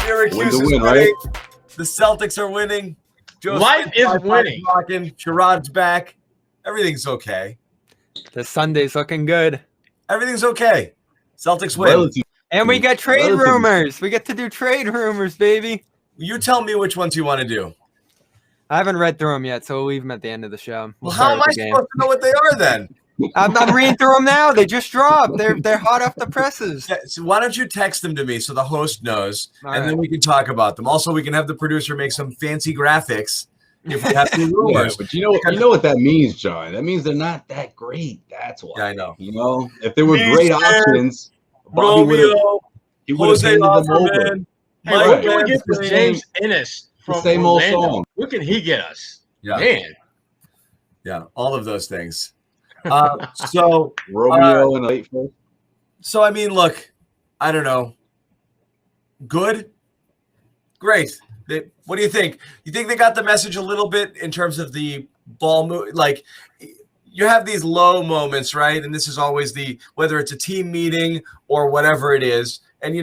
Syracuse is winning. Right? The Celtics are winning. Life is winning. Sherrod's back. Everything's okay. The Sunday's looking good. Everything's okay. Celtics win. And we got trade rumors. We get to do trade rumors, baby. You tell me which ones you want to do. I haven't read through them yet, so we'll leave them at the end of the show. Well, how am I supposed to know what they are then? I'm reading through them now. They just dropped. They're hot off the presses. Yeah, so why don't you text them to me so the host knows, then we can talk about them. Also, we can have the producer make some fancy graphics if we have any rumors. But you know what that means, John. That means they're not that great. That's why. Yeah, I know. You know, if there were great options, Bobby would have handed them over. Hey, what can we get for James Ennis from same Orlando? old song. What can he get us? Yeah. Man. Yeah, all of those things. So Romeo and late first. So I mean, look, I don't know. Good, great. What do you think? You think they got the message a little bit in terms of the ball move? Like, you have these low moments, right? And this is always whether it's a team meeting or whatever it is. And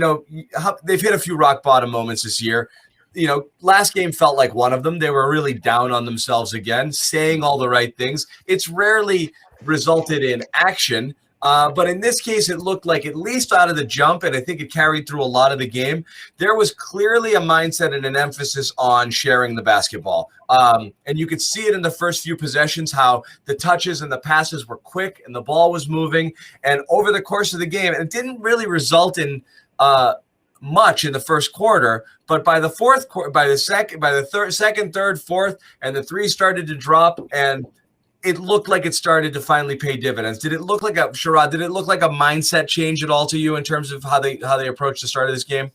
they've hit a few rock bottom moments this year. Last game felt like one of them. They were really down on themselves again, saying all the right things. It's rarely resulted in action. But in this case, it looked like, at least out of the jump, and I think it carried through a lot of the game, there was clearly a mindset and an emphasis on sharing the basketball. And you could see it in the first few possessions, how the touches and the passes were quick and the ball was moving. And over the course of the game, it didn't really result in much in the first quarter, but by the fourth quarter, by the second, third, fourth, and the three started to drop, and it looked like it started to finally pay dividends. Did it look like Sherrod? Did it look like a mindset change at all to you in terms of how they approached the start of this game?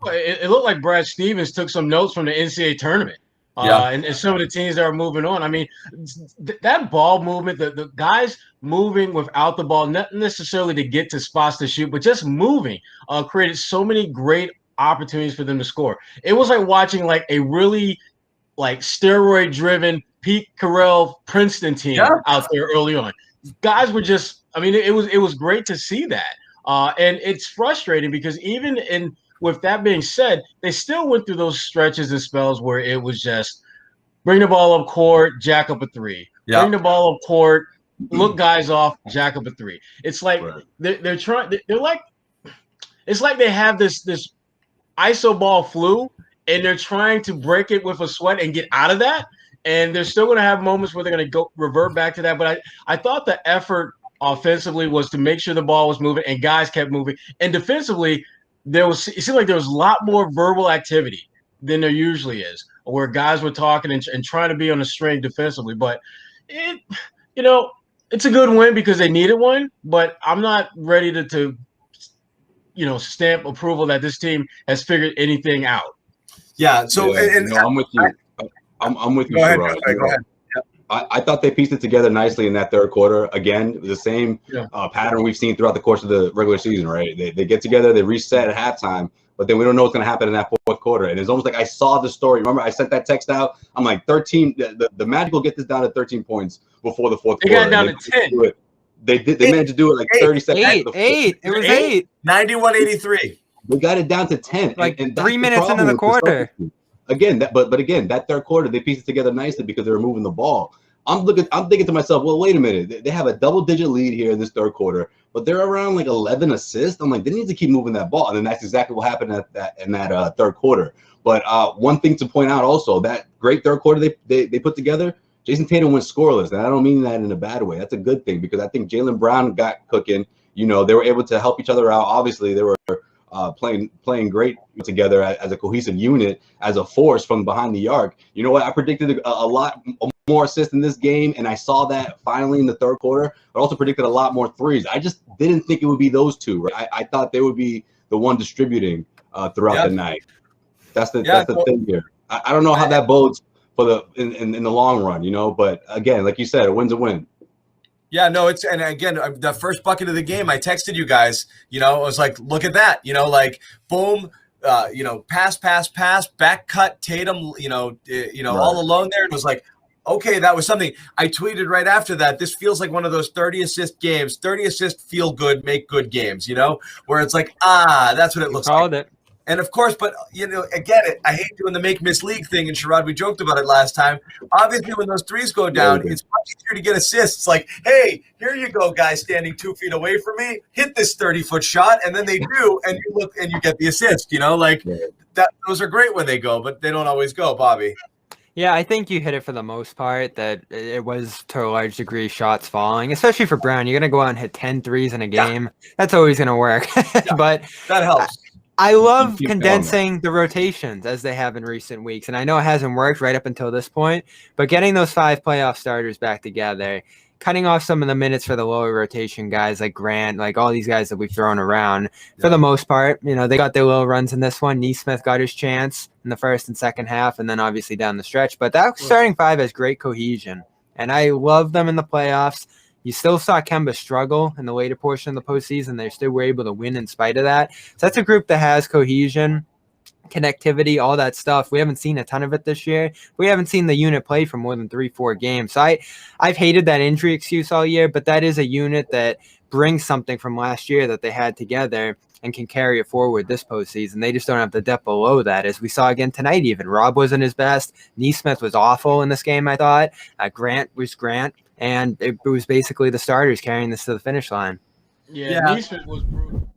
Well, it looked like Brad Stevens took some notes from the NCAA tournament. And some of the teams that are moving on. I mean, that ball movement, the guys moving without the ball, not necessarily to get to spots to shoot, but just moving, created so many great opportunities for them to score. It was like watching like a really steroid-driven Pete Carroll Princeton team out there early on. Guys were just, I mean, it was great to see that. And it's frustrating because even with that being said, they still went through those stretches and spells where it was just bring the ball up court, jack up a three. Yep. Bring the ball up court, look guys off, jack up a three. It's like they're trying. They're like, it's like they have this iso ball flu, and they're trying to break it with a sweat and get out of that. And they're still going to have moments where they're going to revert back to that. But I thought the effort offensively was to make sure the ball was moving and guys kept moving. And defensively, it seemed like there was a lot more verbal activity than there usually is, where guys were talking and trying to be on the string defensively. But it's a good win because they needed one. But I'm not ready to stamp approval that this team has figured anything out. Yeah. So I'm with you. I'm with you, Sherrod. Go ahead. I thought they pieced it together nicely in that third quarter. Again, the same pattern we've seen throughout the course of the regular season, right? They get together, they reset at halftime, but then we don't know what's going to happen in that fourth quarter. And it's almost like I saw the story. Remember, I sent that text out. I'm like, 13. The Magic will get this down to 13 points before the fourth quarter. They got down to 10. They managed to do it like 30 seconds. Eight. It was 8. 91-83. They got it down to 10. Like and 3 minutes into the quarter. Again, that third quarter, they pieced it together nicely because they were moving the ball. I'm thinking to myself, well, wait a minute. They have a double-digit lead here in this third quarter, but they're around like 11 assists. I'm like, they need to keep moving that ball, and then that's exactly what happened in that third quarter. But one thing to point out also, that great third quarter they put together, Jason Tatum went scoreless, and I don't mean that in a bad way. That's a good thing because I think Jaylen Brown got cooking. They were able to help each other out. Obviously, they were playing great together as a cohesive unit, as a force from behind the arc. You know what? I predicted a lot more assists in this game, and I saw that finally in the third quarter. I also predicted a lot more threes. I just didn't think it would be those two. Right? I thought they would be the one distributing throughout the night. That's the thing here. I don't know how that bodes for in the long run, But again, like you said, a win's a win. Yeah, no, and again, the first bucket of the game, I texted you guys, I was like, look at that, boom, pass, back cut, Tatum, all alone there. It was like, okay, that was something. I tweeted right after that, this feels like one of those 30 assist games, 30 assist feel good, make good games, where it's like, that's what it looks like. And of course, but I get it. I hate doing the make-miss league thing. And Sherrod, we joked about it last time. Obviously, when those threes go down, it's much easier to get assists. Like, hey, here you go, guy standing 2 feet away from me. Hit this 30-foot shot, and then they do, and you look and you get the assist. That. Those are great when they go, but they don't always go, Bobby. Yeah, I think you hit it for the most part, that it was to a large degree shots falling, especially for Brown. You're going to go out and hit 10 threes in a game. Yeah. That's always going to work. But that helps. I love condensing the rotations as they have in recent weeks. And I know it hasn't worked right up until this point, but getting those 5 playoff starters back together, cutting off some of the minutes for the lower rotation guys like Grant, like all these guys that we've thrown around, for the most part, they got their little runs in this one. Neesmith got his chance in the first and second half, and then obviously down the stretch. But that starting 5 has great cohesion, and I love them in the playoffs. You still saw Kemba struggle in the later portion of the postseason. They still were able to win in spite of that. So that's a group that has cohesion, connectivity, all that stuff. We haven't seen a ton of it this year. We haven't seen the unit play for more than 3-4 games. So I've hated that injury excuse all year, but that is a unit that brings something from last year that they had together and can carry it forward this postseason. They just don't have the depth below that, as we saw again tonight. Even Rob wasn't his best. Neesmith was awful in this game, I thought. Grant was Grant, and it was basically the starters carrying this to the finish line. Yeah. Neesmith was brutal.